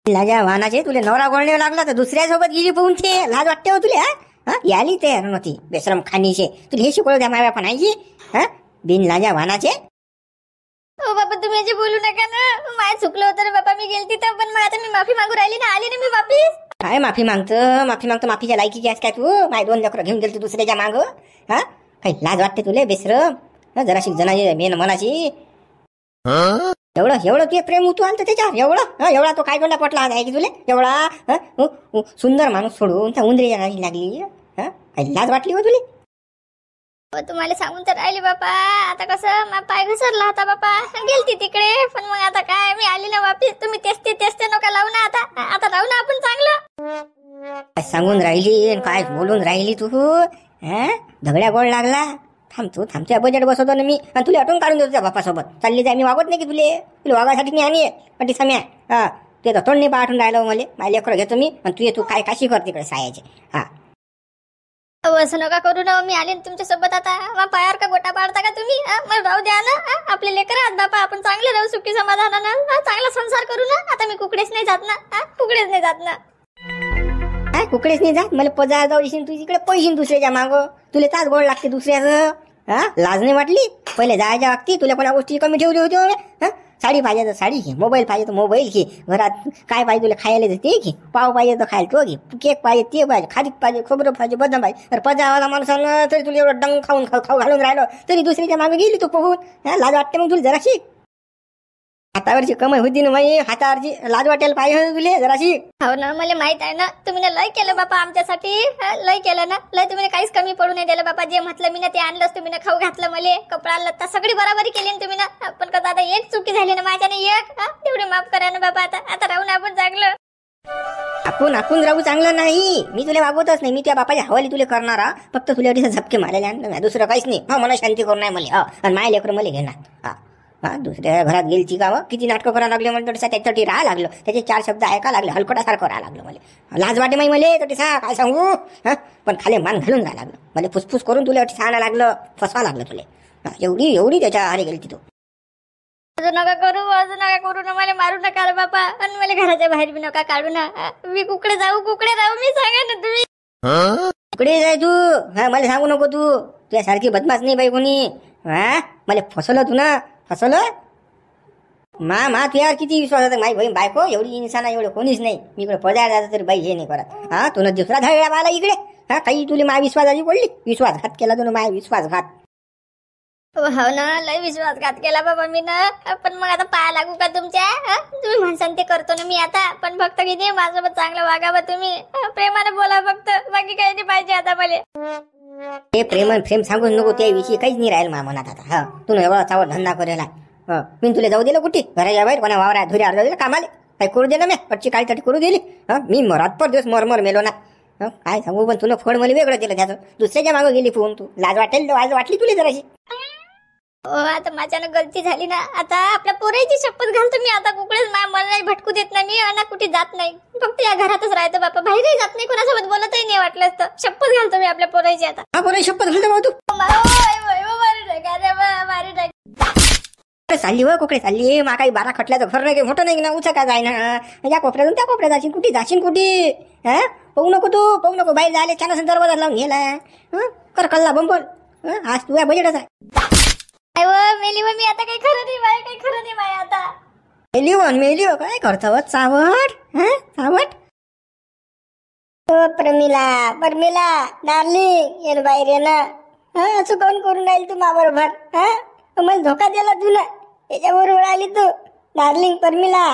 लाजा वाहनाचे तुले नवरा गोळणे लागला तर दुसऱ्या सोबत गेली पोहून ते लाज वाटते हो तुले? हा याली तयार नव्हती बेशरम खानीचे. तुला हे शिकवलं त्या माया पणाची हा बिन लाजा वाहनाचे. हो बाबा तुम्ही जे बोलू नका ना. माय चुकलं होतं रे बाबा. मी गेलती तर पण मग आता मी माफी मागू राहिली ना. आली ना मी वापिस. काय माफी मागतं माफीच्या लायकीची आहेस काय तू? माय 2 लेकरं घेऊन गेली दुसऱ्याच्या माग. हा काही लाज वाटते तुले बेशरम? जराशी जनाची मेन मनाची. एवढं तू प्रेम तू आणतं त्याच्यावर एवढा तो काय कोणता पटला आहे की तुले? एवढा सुंदर माणूस सोडून त्या उंदरीच्या नादी लागली. काही लाज वाटली हो तुले? तुम्हाला सांगून तर राहिली बापा. आता कसं मा पाय घसरला होता बापा. गेलती तिकडे पण मग आता काय मी आली ना वापिस. तुम्ही तेच नका लावू ना. आता राहू ना आपण चांगलं. काय सांगून राहिली काय बोलून राहिली तू? दगड्या गोळ लागला. थांबत्या बजेट बसवतो ना मी आणि तुला आठवून काढून देतो त्या बापासोबत. चालली जाय मी वागत नाही की तुला वागायसाठी मी आणि पण ती सम्या ते तर तोंड नाही पाठवून राहिलं मला. माझ्या लेकरं घेतो मी आणि तू काय काशी कर तिकडे सायाचे. असं नका करू ना. मी आले तुमच्या सोबत. आता पायावर का गोटा पाडता का तुम्ही? मला राहू द्या ना. आपले लेकर आहात बापा. आपण चांगले राहू सुखी समाधानानं. चांगला संसार करू ना. आता मी कुकडेच नाही जात ना. कुकडेच नाही जात ना. कुकडेच नाही जात? मला पजार जाऊ देशील तू तिकडे पैशील दुसऱ्याच्या माग. तुला तास गोड लागते दुसऱ्याचं. लाज नाही वाटली? पहिले जायच्या वागती तुला कोणा गोष्टी कमी ठेवली होती? साडी पाहिजे तर साडी घे, मोबाईल पाहिजे तर मोबाईल घे, घरात काय पाहिजे तुला खायला तर ते घे, पाव पाहिजे तर खायला तो घे, केक पाहिजे ते पाहिजे, खारीक पाहिजे, खोबरं पाहिजे, बदाम पाहिजे. तर पजावाला माणसानं तरी तुला एवढं डंग खाऊ घालून राहिलं तरी दुसरीच्या मागे गेली तू पोहून. लाज वाटते मग तुला जराशी? हातावरची कमाई होती ना माई. हातावरची लाज वाटायला पाहिजे तुला जराशी. हो ना मला माहित आहे ना. तुम्ही लय केलं बापा आमच्यासाठी. लय केलं ना. लय तुम्ही काहीच कमी पडू नाही दिलं बापा. जे म्हटलं मी ना ते आणलंच. तुम्ही ना खाऊ घातलं मला, कपडा लत्ता सगळी बराबरी केली ना तुम्ही ना. पण कसं आता एक चुकी झाली ना माझ्याने एक. तेवढी माफ करा ना बाबा. आता राहून आपण चांगलं. आपण राहू चांगलं नाही. मी तुला वागवतच नाही. मी त्या बापाच्या हवाली तुला करणारा. फक्त तुला झपके मारायला आणलं, दुसरं काहीच नाही. मला शांती करून नाही मला. आणि माझ्या लेकरं मला घेणार. दुसऱ्या घरात गेलची का किती नाटकं करायला लागले मला. त्याच्यासाठी राहा लागलं. त्याचे 4 शब्द ऐका लागले. हलकटासारखं राहा लागलं मला. लाज वाटे माई मला. तर काय सांगू. पण खाली मान घालून राहा लागलं मला. फुसफुस करून तुला सांगायला लागलं. फसवा लागलं तुला. एवढी त्याच्या आहारी गेली तू. अजून नका करू ना. मला मारू नका रे बापा. आणि मला घराच्या बाहेर बी नका काढू ना. मी कुकडे राहू मी सांगा ना तुम्ही. कुकडे जाय तू? मला सांगू नको तू. तुझ्यासारखी बदमाश नाही बाई कोणी. मला फसवलं तू ना. फसवलं मा तुझ्यावर किती विश्वास होता माई बहीण बायको. एवढी इंसान एवढं कोणीच नाही. मी इकडे पदार जात तरी बाई हे नाही करत. तुला दुसरा धडा आला इकडे. काही तुला माय विश्वासाची पडली. विश्वासघात केला तुला माय विश्वासघात. हो ना लय विश्वासघात केला बाबा मी ना. पण मग आता पाया लागू का तुमच्या? तुम्ही म्हणसान ते करतो ना मी आता. पण फक्त किती माझ्यासोबत चांगलं वागावं तुम्ही. प्रेमाने बोला फक्त. बाकी काही नाही पाहिजे आता मला. ते प्रेम सांगूच नको. त्याविषयी काहीच नाही राहील मा मनात आता. तू एवढा चावट धंदा करेला. मी तुला जाऊ दिलं कुठे? घराच्या बाहेर कोणा वावरा धुरी अर्धा दिलं कामाले. काही करू दिलं मी पटची काळीसाठी करू दिली. मी रातभर दिवस मरमर मेलो ना. काय सांगू. पण तुला फळ मला वेगळं दिलं त्याचं. दुसऱ्याच्या मागं गेली फोन तू. लाज वाटली तुला जराशी? आता माझ्यानं गलती झाली ना. आता आपल्या पोराची शपथ घालतो मी. आता कुकडेच मला नाही भटकू देत नाही मी. आणि कुठे जात नाही. फक्त या घरातच राहतो बापा. बाहेरही जात नाही. कोणासोबत बोलतही नाही वाटलं तर. शपथ घालतो मी आपल्या पोराची आता. पोराची शपथ घालतो भाऊ तू? चालली व कुकडे चालली. मा काही 12 खटल्याचं घर नाही मोठं नाही ना. उचा का जाय ना. या कोपऱ्यातून त्या कोपऱ्यात जाशील कुठे. पाहू नको बाहेर जायला. छान दरवाजा लावून गेला. कर कल्ला बंबल. आज तुझ्या बजेटच आहे. मेली मी आता. काही खरं नाही बाय आता. मेली काय करतो चावट. परमिला डार्लिंग ये बाहेर ये ना. असं कोण करून राहील तू मा बरोबर? मला धोका दिला तुला. याच्याबरोबर आली तू डार्लिंग परमिला.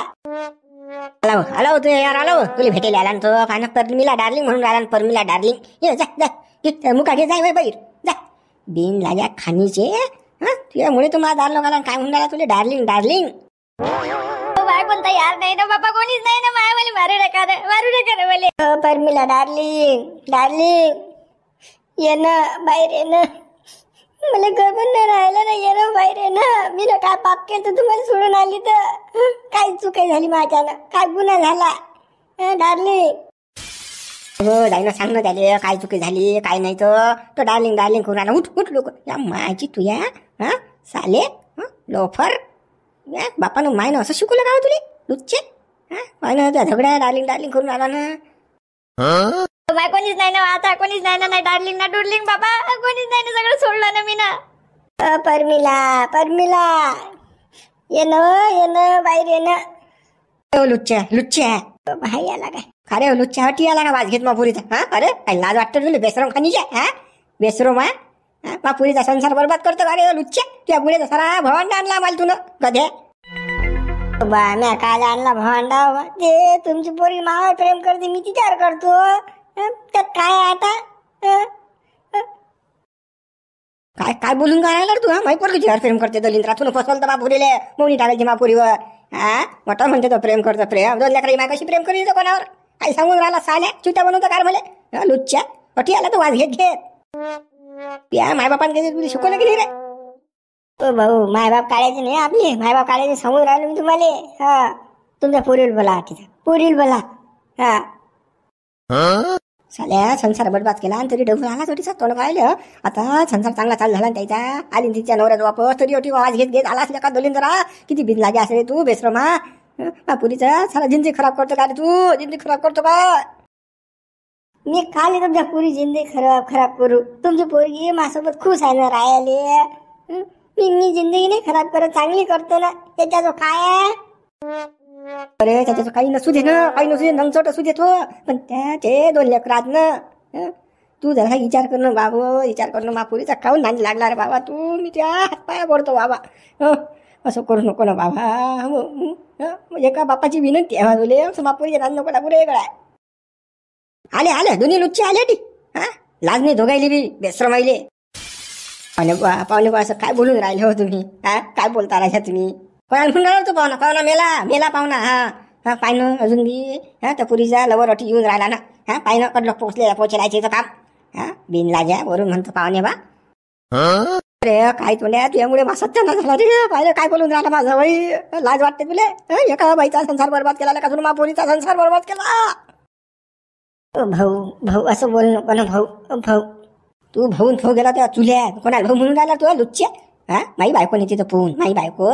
आला तू यार. आला तुला भेटेल आला तो. फायना परमिला डार्लिंग म्हणून राहिला. परमिला डार्लिंग. ये जा मुका घे जाय बाहेर जा. बिन लागा खानीचे. तुझ्यामुळे तुम्हाला दार लोकांना काय म्हणून राहिला तुला डार्लिंग बाय. कोणता यार नाही ना बाबा. कोणीच नाही ना. मला मारू नका रे मला. परमिला डार्लिंग ये ना बाहेर ये ना. मला गरबन नाही राहिलं ना. ये ना बाहेर ये ना. मी ना काय पाप केलं तर तुम्हाला सोडून आली तर? काय चुकी झाली माझ्यानं? काय गुन्हा झाला डार्लिंग? हो जाईना सांग ना त्याला काय चुकी झाली काय नाही. तो डार्लिंग करून आला. उठ लोक या मायची तुया साले लोफर. बापानं मायनं असं शिकवलं का तुला लुच्चे? ना त्या झगड्या डार्लिंग डार्लिंग करून आला ना. बाय कोणीच नाही ना आता, कोणीच नाही ना. नाही डार्लिंग ना डुर्लिंग बाबा, कोणीच नाही ना. सगळं सोडलं ना मी ना. परमिला परमिला ये ना बाहेर ये ना. लुच्च्या भाई आला काय? अरे लुच्च्या हटी आला का वाज घेत मापुरीचा? हा अरे काय लाज वाटतं तुला? बेसरम खानीच्या हा बेसरम मापुरीचा संसार बरबाद करतो का रे लुच्च्या? तुझ्या पुढे सारा भवांडा आणला मला तुला कधे बा म्या काय आणला भवांडा? ते तुमची पोरी मावर प्रेम करते, मी तिच्यावर करतो. त्यात काय आता? काय काय बोलून काय राहिला तू? हा माही पोरगी तुझ्यावर प्रेम करते दलिंद्रा. तुला फसवलं तर मापुरीले मोनी टाकायची मापुरीवर. हा मोठा म्हणते तो प्रेम करतो. प्रेम दोन लेकरी माय कशी प्रेम करी कोणावर? काही सांगून राहिला साल्या चुट्या बनवतो कार मला लुच्च्या अटी आला तो वाज घेत त्या मायबापाने तुला शिकवलं की नाही रे? भाऊ मायबाप काढायचे नाही आपले, मायबाप काढायचे सांगून राहिलो मी तुम्हाला. हा तुमच्या पोरील बोला, तिचा पोरील बोला. हा साल्या संसार बरबाद केला आणि तरी डबून आला तरी तोंड पाहिलं. आता संसार चांगला चालू झाला त्याचा. आली तिच्या नवऱ्याचा वापर तरी अटी आवाज घेत आला असल्या का दलिंद्रा? किती बिन लागे असे रे तू बेसरमा. पुरीचा सारा जिंदगी खराब करतो का रे तू? जिंदगी खराब करतो का? मी खाली तुमच्या पुरी जिंदगी खराब करू? तुमची पोरगी माझ्यासोबत खुश आहे ना राहायले. मी जिंदगी नाही खराब करत, चांगली करतो ना. त्याच्याजवळ काय आहे? अरे त्याच्याचं काही नसू दे ना, काही नसू दे, नंगचोट असू देतो. पण त्याचे दोन लेकरात ना. तू जरा विचार कर ना बाबू, विचार कर ना. मापुरीचा खाऊन नांदी लागला रे बाबा तू. मी त्या हातपाया पडतो बाबा. असं करू नको ना बाबा. एका बापाची विनंती आहे तुले. असं मापुरी नांद नको लागू रे गळा. आले दोन्ही लुच्चे आले टी. हा लाज नाही दोघायली बी बेसरमाईले. पाहुणे बा असं काय बोलून राहिले हो तुम्ही? हा काय बोलता राहिला तुम्ही? कोणाला म्हणून राहिला तो पाहुणा मेला पाहुणा. हा पाहिनं अजून बी त्या पुरीचा लवर अटी येऊन राहिला ना. हा पाहिनं कडलं पोचलायचं काम. हा बिन लाजा वरून म्हणतो पाहुणे बा. अरे काय तोंड्या तुझ्यामुळे माझा सत्यानाश झाला रे. पाहिलं काय बोलून राहिला माझा बाई? लाज वाटते तुले? एका बाईचा संसार बरबाद केला का तुला मापोरीचा संसार बरबाद केला? भाऊ असं बोल नको ना भाऊ. तू भाऊन भाऊ गेला त्या चुल्या कोणाला भाऊ म्हणून राहिला तू लुच्च्या? हा माई बायको नाही तिथं पोहून माई बायको.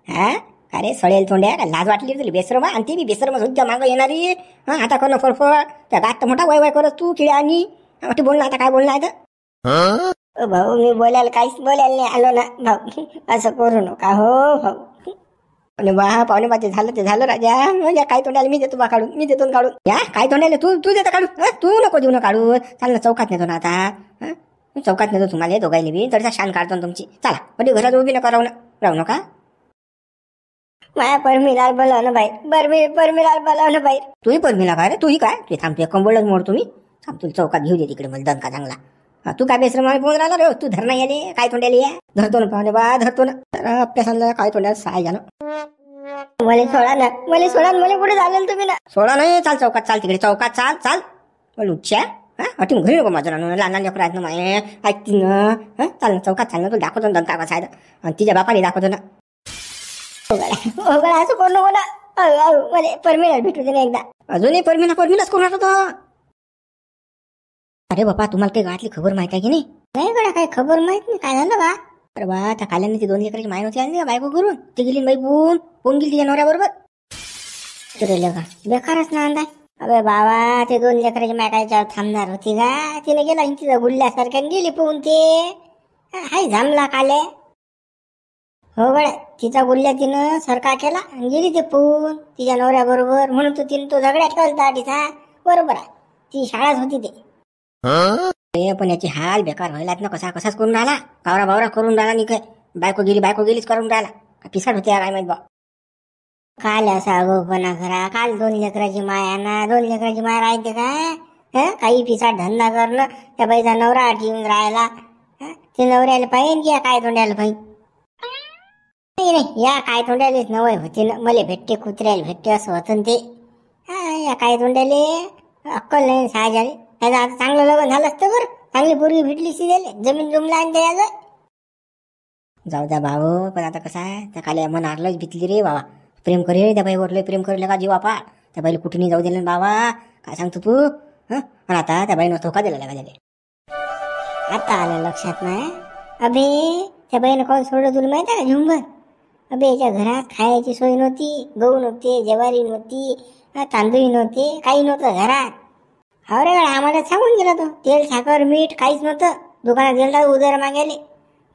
हा अरे सळेल तोंड्या काय लाज वाटली तुला बेसरमा? आणि ती बी बेसरमा सुद्धा मागं येणारी. हा आता करणं फडफड त्या गात मोठा वय करत तू किड्या आणि बोलणं आता काय बोलणं आहे? भाऊ मी बोलायला काहीच बोलायला नाही आलो ना भाऊ. असं करू नका हो भाऊ. पाहुणे बा ते झालं राजा. काय तोंडाला मी देतो बा काढून, मी देतो काढून. या काय तोंडाला तू देतो काढून? तू नको देऊ ना काढून. चाल ना चौकात नेतो ना आता. चौकात नेतो तुम्हाला दोघायला बी. तडसा शान काढतो ना तुमची. चला कधी घरात उभी नका राहू नका. माया परमिलाल बोलाव ना बाई. परमिलाल बोलाव ना बाई. तूही परमिला काय रे? तूही काय ते थांबते कंबळच मोड तुम्ही. थांब तुला चौकात घेऊ दे तिकडे मला दणका चांगला. तू काय बेसरमाने बोलून राहिला रे? तू धरणा याले काय तोंड्याला या धरतो ना पाहुणे बा धरतो ना. अभ्यासाला काय तोंड्याला सहाय झालं. मला सोडा ना मला कुठे झालं तुम्ही ना? सोडा नाही. चाल चौकात चाल तिकडे चौकात चाल लुच्च्या. अटी घरी नको माझं लहान लेकर आहेत ना माय ऐकती ना. चाल ना चौकात चाल ना. तू दाखवतो ना दंका कसा आहे आणि तिच्या बापाने दाखवतो ना. असं करू नको ना. मला परमिला भेटू दे ना एकदा. अजूनही परमिलाच करून राहतो. अरे बापा तुम्हाला काही गावातली खबर माहित आहे की नाही? नाही गड्या काही खबर माहित नाही. काय झालं बा? अरे बा त्या काल्याने ती 2 लेकराची माय होती आली बायको करून. ती गेली बाई पोहून गेली तिच्या नवऱ्याबरोबर. का बेकारच ना अंदाज. अबे बाबा ते 2 लेकराची माय काय थांबणार होती का? तिने गेला तिचा गुल्ल्यासारख्या गेली पोहून. ते हाय झामला काले. हो गड्या तिचा गुल्ल्या तिनं सरका केला आणि गेली ते पोहून तिच्या नवऱ्याबरोबर. म्हणून तो तिने तो झगड्यात ठेवला तिचा. बरोबर आहे ती शाळाच होती ते. पण याची हाल बेकार व्हायलात ना. कसाच करून राहिला. बावरा करून राहिला. काय बायको गेलीच करून राहिला. पिसाट होते काय माहित बा. काल असा अगोपणा करा. काल 2 लेकराची माय आणा. 2 लेकराची माय राहते काय? काही पिसाट धंदा करणं. त्या बाईचा नवरा येऊन राहिला. ते नवऱ्याला पाहिजे की या काय तोंड्याला पाहिजे? नाही या काय तोंड्यालेच नवय होते ना. मला भेटते कुत्र्याला भेटते असं होतं ते. या काय तोंड्याले अक्कल नाही साहजाले. त्याचं आता चांगलं लग्न झालं असतं बरं. चांगली पोरगी भेटली दिले जमीन जुमला आणि द्यायचं. जाऊ द्या भाऊ. पण आता कसं आहे त्या काल्या मन आरलंच भीतली रे बाबा. प्रेम करे त्या बाईवर लय प्रेम करेल का जीव आपा. त्या बाईला कुठे नाही जाऊ दिलं बाबा. काय सांगतो तू? पण आता त्या बाईनं धोका दिला त्याला. आता आलं लक्षात नाही. अबे त्या बाईनं कोण सोडलं तुला माहिती आहे का? झुंबर अबे याच्या घरात खायची सोय नव्हती, गहू नव्हते, ज्वारी नव्हती, तांदूळ नव्हते, काही नव्हतं घरात. हो रे आम्हाला सांगून गेला तो, तेल साखर मीठ काहीच नव्हतं. दुकानात गेला उधार मागायले.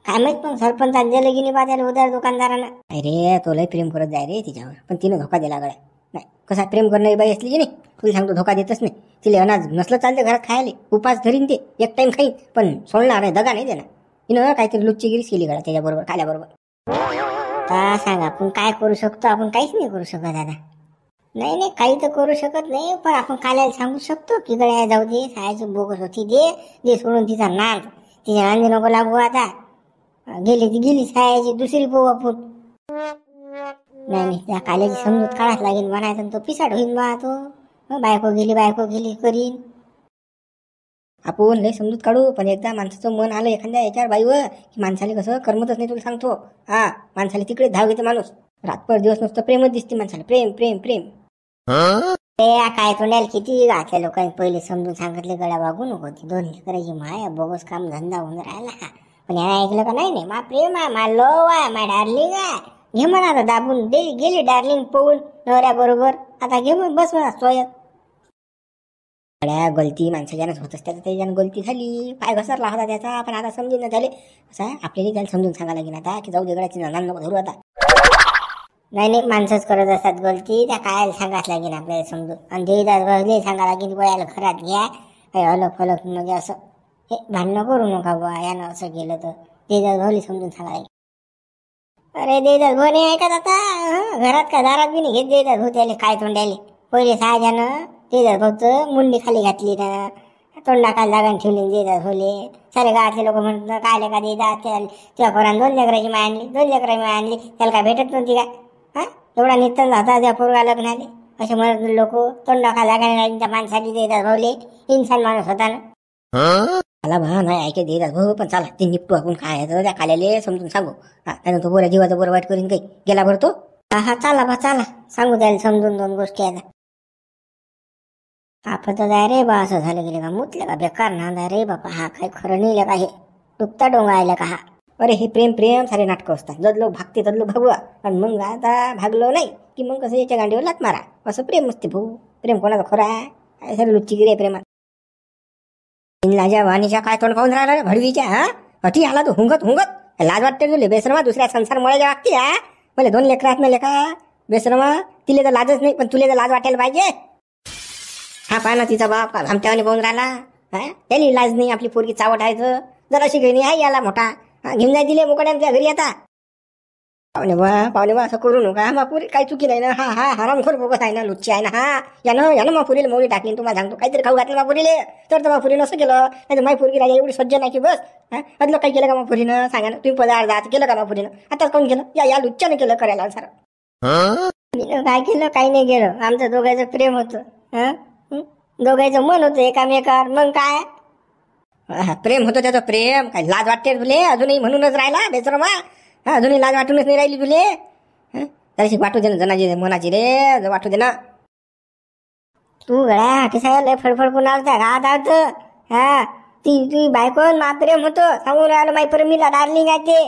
काय माहित पण सरपंचात दिलं की नाही बा त्याला उधार दुकानदारांना. अरे तो लय प्रेम करत जाय रे तिच्यावर, पण तिनं धोका दिला गड्या. नाही कसा प्रेम करणारी बाई असली की नाही, तुला सांगतो धोका देतच नाही. तिला अनाज नसलं चालतं घरात खायला, उपास धरीन ते, एक टाइम खाईन पण सोडणार नाही, दगा नाही देणार. तिनं काहीतरी लुच्चीगिरीच केली गड्या त्याच्याबरोबर, खाल्याबरोबर. का सांग आपण काय करू शकतो? आपण काहीच नाही करू शकत दादा. नाही नाही काही तर करू शकत नाही, पण आपण काल्याला सांगू शकतो की गड्या जाऊ दे, सायाची बोगस होती दे सोडून तिचा नाद, तिच्या नांदी नको लागू आता. गेली ती गेली सायाची, दुसरी पोव आपण. नाही त्या काल्याची समजूत काढाच लागेल म्हणायचं, तो पिसाड होईन बा तो. बायको गेली करीन. आपण लय समजूत काढू, पण एकदा माणसाचं मन आलं एखाद्या याच्यावर बाईवर की माणसाला कसं करमतच नाही. तुला सांगतो माणसाला तिकडे धाव घेते माणूस. रातभर दिवस नुसतं प्रेमच दिसते माणसाला, प्रेम प्रेम प्रेम. काय तोंडाला किती गाठल्या लोकांनी पहिले समजून सांगितले, गळा वागू नको, ती दोन करायची माया बोगस काम धंदा होऊन राहिला. पण याने ऐकलं का? नाही मा प्रेम आहे, मा लव आहे, मा डार्लिंग आहे. घे म्हणा आता दाबून गेली डार्लिंग पळून नवऱ्या बरोबर. आता घे मग बस म्हणा सोयत. गलती माणसाच्यानंच होत असते, त्याच्यानं गलती झाली, पाय घसरला होता त्याचा. पण आता समजून झाले असं आपल्याला त्याला समजून सांगायला लागेल आता की जाऊ दे गड्याची नान नको धरू आता. नाही माणसंच करत असतात गलती, त्या काय सांगाच लागेल आपल्याला समजून. आणि देवीदास सांगा लागेल गोळ्याला घरात घ्या, काही अलग फलक म्हणजे असं हे भांडणं करू नका बुवा, यानं असं केलं तर देवीदास भाऊली समजून सांगा लागेल. अरे देवीदास भाऊ नाही ऐकत आता, घरात का दारात बी नाही घेत देवीदास भाऊ त्याला काय तोंडाले. पहिले साहजानं देवीदास भाऊचं मुंडी खाली घातली ना, तोंडाकाल जागा ठेवली देवीदास भाऊले. सारे गावातले लोक म्हणतात काय का देवीदास त्या पोरानं 2 लेकराची माय आणली, 2 लेकराची माय आणली, त्याला काय भेटत नव्हती का? एवढा नित्तन होता त्या पोरगा लग्नाले, असे म्हणत लोक. तोंडाखा लागायला त्या माणसाची देवीदास भाऊले, इन्सान माणूस होता ना. मला भा नाही ऐके देवीदास भाऊ, पण चला ते निपटू आपण. काय त्या काल्याले समजून सांगू. त्यानं तो बोरा जीवाचा बोर वाईट करीन काही गेला बरं तो. चला बा चला सांगू त्याला समजून 2 गोष्टी आता. आपण तर जाय रे बा, असं झालं गेले का मुतले का बेकार नांदा रे बापा. हा काय खरं नाही का, हे दुखता डोंगा आयला का हा. अरे हे प्रेम प्रेम सारे नाटकं असतात. जदलो भागते तदलो भागवा, आणि मग आता भागलो नाही की मग कसं याच्या गांडीवर लात मारा, असं प्रेम असते भाऊ. प्रेम कोणाचं खरं आहे? सर लुच्चीगिरी आहे प्रेमात. लाजा वाणीच्या काय तोंड पाहून राहिला रे भडवीच्या. अटी आला तो हुंगत लाज वाटते तुले बेसरमा, दुसऱ्या संसार मळायच्या वागते. मला 2 लेकरात ना लेखा बेसरमा, तिले तर लाजच नाही पण तुले तर लाज वाटायला पाहिजे. पाहा ना तिचा बाप आमच्यावानी पाहून राहिला. त्याला लाज नाही, आपली पोरगी चावट आहे जर अशी घेणी आहे याला मोठा. घेऊन जाय दिले मुकड्यांच्या घरी आता. पाहुणे बा असं करू नका. मग पुरी काही चुकी नाही ना. हा हरामखोर बोगस आहे ना, लुच्ची आहे ना. यानं मग पुरीला मौली टाकली. तुम्हाला सांगतो काहीतरी खाऊ घातलं पुरीले, तर मग पुरी नसं केलं. नाही तर माझी पोरगी राजा एवढी सज्ज नाही की बस. अदलं काही केलं का मग पुरीनं? सांगा ना तुम्ही. पदार्थ जात केलं का मग पुरीनं? आताच कोण केलं? या लुच्च्यानं केलं करायला सारं. काय केलं? काही नाही केलं. आमचं दोघांचं प्रेम होतं, दोघांचं मन होतं एकामेकावर. मग काय प्रेम होतं त्याचं प्रेम. काय लाज वाटते तुले अजूनही? म्हणूनच राहिला बेसरमा. अजूनही लाज वाटूनच नाही राहिली तुले. तशी वाटू दे ना जनाची मनाची रे, वाटू दे ना. तू गळ्या कसा लय फडफड कोण आलता गावात आलत. ती बायकोन मा प्रेम होतं सांगून राहिलं. माई परमीला डार्लिंग आहे ते.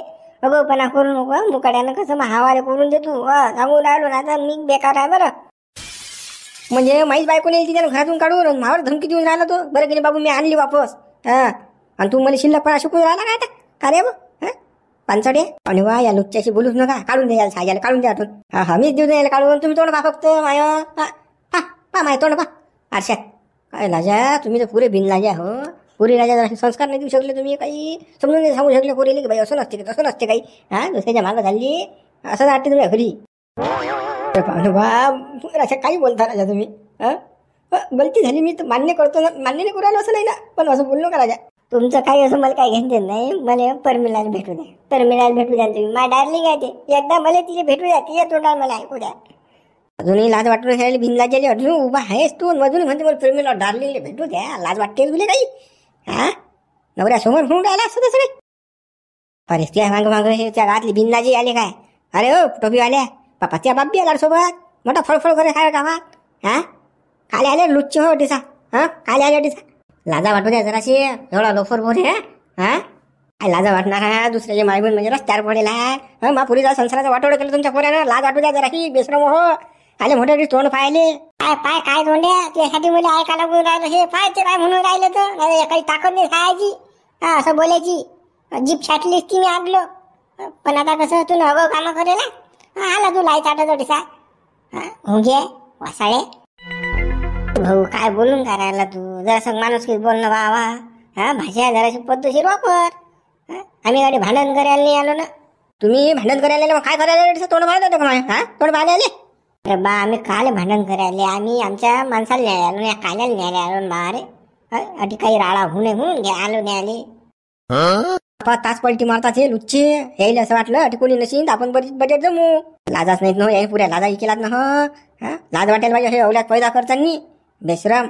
अगोपणा करू नको मुकाड्यानं, कसं मग हवाले करून दे तू. सांगून राहिलो ना तर मी बेकार आहे बरं. म्हणजे माहीच बायको नेली तिने घरातून काढून मावर धमकी देऊन राहिला तो. बरं गेली बाबू मी आणली वापस. आणि तू मला शिल्लकपणा शिकून राहिला काय का रे पानसडे? आणि वा या लुच्च्याशी बोलूच नका. काढून द्या सायला, काढून द्या आतून. मीच देऊ द्यायला काढून. तुम्ही तोंड पा फक्त माय माय तोंड पा आरशात. काय लाजा तुम्ही तर पुरे बिन लाजा हो. पुरी राजा जरा संस्कार नाही देऊ शकले तुम्ही, काही समजून नाही सांगू शकले पुरीले की बाई असं नसते की तसं नसते काही. दुसऱ्याच्या मागं झाली असं वाटते तुम्ही घरी. अशा काही बोलता राजा तुम्ही. गलती झाली मी तर मान्य करतो ना, मान्य नाही करू असं नाही ना, पण असं बोललो का राजा? तुमचं काही असं मला काही घेणं नाही. मला परमिलाला भेटू द्या, परमिलाला भेटू द्या तुम्ही. माझ्या डार्लिंग आहे ते. एकदा मला तिथे भेटू द्या, तिच्या तोंडाला मला ऐकू द्या. अजूनही लाज वाटून राहिली भिनलाजेली. अजून उभा आहेस तू अजूनही म्हणते मला परमिला डार्लिंगला भेटू द्या. लाज वाटते तुला काही? नवऱ्यासमोर म्हणून राहिला असं तसं काही. अरे त्या मागं हे त्या गावातली भिनलाजी आले काय? अरे हो टोपीवाल्या बापा, त्या बाबी आला सोबत मोठा फळफळ करे काय गावात. काले आले लुच्चे हो टिसा. काले आले टिसा. लाजा वाटू द्या जराशी. एवढा लोफर बोर आहे. काय लाजा वाटणार आहे? दुसऱ्याचे मायबून म्हणजे रस्त्यावर पडेल आहे. मा पुरीचा संसाराचा वाटोळ केलं तुमच्या पोऱ्यानं. लाज वाटू द्या जरा ही बेसरम हो. आले मोठे तोंड पाहिले. काय पाय काय तोंड्या तुझ्यासाठी मला ऐकायला बोलून राहिलं हे पाय ते काय म्हणून राहिलं तर नाही काही ताकद नाही खायची. हा असं बोलायची जीप छाटलीस ती मी आणलो. पण आता कसं तू नवं कामं करेल आला तू लाई चाटत दिसा. हो घे वासाळे भाऊ काय बोलून काय राहिला तू? जरासं माणूस की बोलणं वा. हा भाषा जराशी पद्धतशीर वापर. आम्ही गाडी भांडण करायला नाही आलो ना. तुम्ही भांडण करायला आले, मग काय करायला आले? तोंड पाहिलं होतं का माझ्या? हा तोंड पाहायला आले? अरे बा आम्ही काल भांडण करायला आम्ही आमच्या माणसाला न्यायला आलो या काल्याला न्यायला आलो बा. अरे अटी काही राळा होणे होऊन घ्या आलो न्यायले. तास पलटी मारतात हे लुच्चे. यायला असं वाटलं अटी कोणी नशीन आपण बजेट जमू. लाजाच नाहीत ना याही पुऱ्या लाजा केलात ना. लाज वाटायला पाहिजे हे अवल्यात पैदा करताना. बेशरम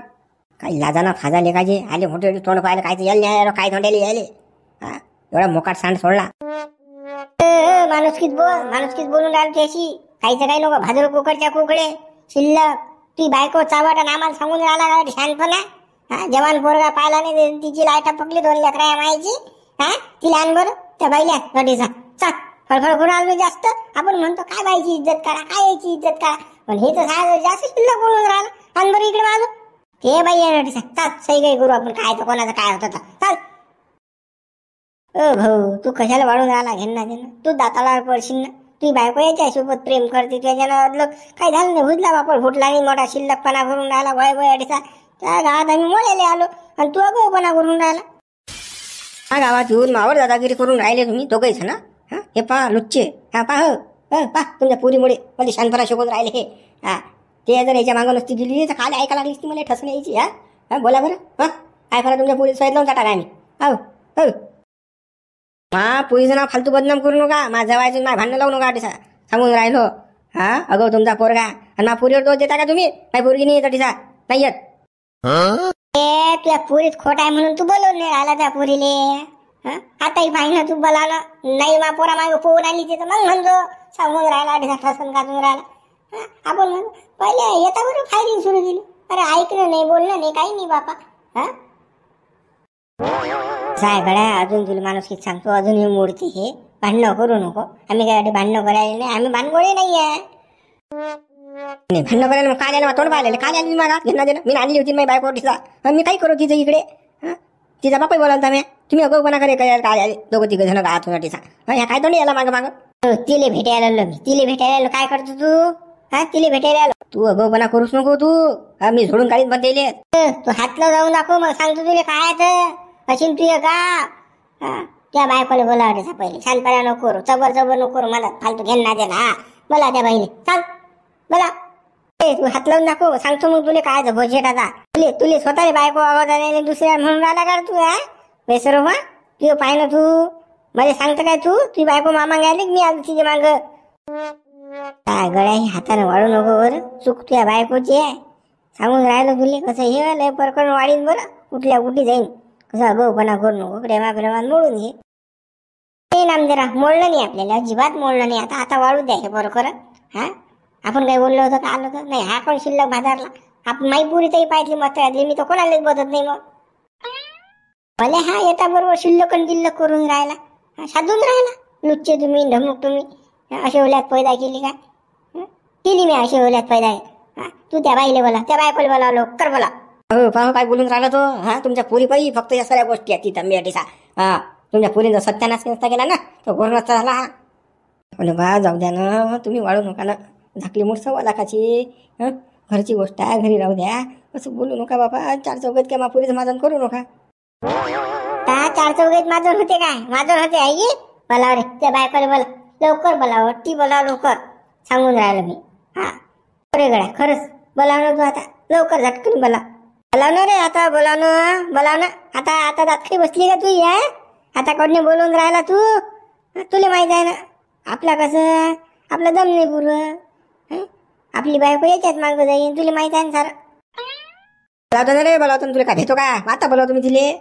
काही लाजाना फाजा लेखाचे आले मोठे तोंड पाहिलं काय यायला न्यायला काय तोंडायला यायले. एवढा मोकाट सांड सोडला. माणुसकीत बोलून राहिलो त्याशी काहीचं काही नको भाजर कुकडच्या कुकडे शिल्लक. ती बायको चावट आम्हाला सांगून राहिला शानपणा. जवान पोरगा पाहिला नाही तिची लायटा पकली 2 लेकरा मायची. तिला आण बरं त्या बाईला नटीचा चाक फळफळ करून आलो जास्त. आपण म्हणतो काय बाईची इज्जत करा काय याची इज्जत करा पण हे तर जास्त शिल्लक बोलून राहिला. आण बरं इकडे माझं ते बाई आहे नटीचा चाल सही काही करू आपण काय तर कोणाचं काय होतं चाल. भाऊ तू कशाला वाढून राहिला घेणं तू दाताला पडशील ना. तुझी बायको याच्या सोबत प्रेम करते त्याच्यानं काही झालं नाही. हुजला बापड फुटला नाही मोठा शिल्लकपणा करून राहिला वय अडीचा. त्या गावात आम्ही मोळ्याला आलो आणि तू अगोपणा करून राहिला. हा गावात येऊन मावर दादागिरी करून राहिले तुम्ही दोघेच ना. हे पहा लुच्चे. पहा तुमच्या पुरीमुळे मला शांतपणा शिकवून राहिले हे. ते जर याच्या मागं नसती गेली तर खाली ऐकायला लागलीस ती मला ठसण यायची. बोला बरं काय करा तुमच्या पुरी सहित लावून टाका आम्ही. हो मा पुरीचं नाव फालतू बदनाम करू नका. माझ्या जवळचं माझ्या भांडण लावू नका टिसा सांगून राहिलो. अगो तुमचा पोरगा आणि मा पुरीवर दोष देता का तुम्ही? माझी पोरगी नाही येत टिसा नाही येत. तुझ्या पुरीत खोट आहे म्हणून तू बोलवून नाही राहिला त्या पुरीले. आताही पाहिजे तू बोलावलं नाही मा पोरा मागे पोहून आली तिथं मग म्हणतो सांगून राहिला टिसा ठसन काढून राहिला. आपण म्हणतो पहिले येता बरं फायरिंग सुरू केली. अरे ऐकलं नाही बोलणं नाही काही नाही बापा. काय गड्या अजून तुला माणूस सांगतो अजून हे मूर्ती हे भांडणं करू नको. आम्ही काय भांडणं करायला नाही. आम्ही भांडगोळे नाही आहे. भांडणं करायला काय आलं तोंड पाहिलं काय आली माझा घेणं देणं. मी आणली होती माझी बायको टिसा मी काही करू तिचं इकडे. तिचा बापाही बोलावता मी तुम्ही अगोपणा करे काय आले दोघं तिघं जण गावात होता टिसा. ह्या काय तोंड याला मागं तिले भेटायला आलो मी. तिले भेटायला आलो काय करतो तू? तिले भेटायला आलो. तू अगोपणा करूच नको तू. मी झोडून काढीत बदले. तू हातला जाऊन दाखव मग सांगतो तुला काय तर अशीन तू का. त्या बायकोला बोलावं पहिले शांतपणा नको करू चबर नको करू मला फालतू घेणं दे ना. बोला त्या बाईले सांग बोला. तू हात लावून दाखव सांगतो मग तुला काय भोजेट आता. तुले स्वतःला बायको आवाज दुसऱ्या म्हणून राहिला का तू? बेसरो वा तू पाय ना तू मला सांगतं काय तू? तुझी बायको मामा घ्यायला मी आज तिच्या माग काय गळ्या हाताने वाढू नको बरं. चूक तुझ्या बायकोची आहे सांगून राहिलं तुले. कसं हे लय परकन वाढीन बरं कुठल्या कुठे जाईन. कसं अगोपणा करू नको. प्रेमात मोडून घे. ते नाम जरा मोडलं नाही आपल्याला अजिबात मोडलं नाही. आता वाढू द्या हे बरं कर. आपण काही बोललो होतं का आलं तर नाही. हा कोण शिल्लक बाजारला आपण माई पुरी तरी पाहिजे मस्त घातली. मी तर कोणालाच बदत नाही मग. भले येता बरोबर शिल्लक गिल्लक करून राहिला साधून राहिला. लुच्चे तुम्ही ढमूक तुम्ही असे ओल्यात पैदा केली का? केली मी असे ओल्यात पैदा. तू त्या बाईले बोला त्या बायकोला बोला लवकर बोला. हो पाहू काय बोलून राहिला तो. तुमच्या पुरी पाहिजे फक्त या सगळ्या गोष्टी आहेत तिथं मेटीसा. तुमच्या पुरीचा सत्यानाश नसता केला ना तो घोर नसता झाला. बा जाऊ द्या ना तुम्ही वाढू नका ना. झाकली मूठ 1.25 लाखाची. घरची गोष्ट आहे घरी राहू द्या. असं बोलू नका बाबा. 4 चौघात काय पुरीचं माझं करू नका. 4 चौघात माझं होते काय? माझं होते आई बोलाव रे त्या बायकोला बोला लवकर बोलावं. ती बोलावं लवकर सांगून राहिलं मी. अरे गड्या खरंच बोलावणं तू आता लवकर झटकन बोलावणार रे. आता बोलावणं आता दातखी बसली का तू? आता कडने बोलवून राहिला तू. तुला माहित आहे ना आपला कसं आपला दम नाही पुरं. आपली बायको याच्यात मागं जाईन तुला माहित आहे ना सारं. बोलावतो ना रे बोलावतो तुला काय भेटतो का? आता बोलावतो मी तिले.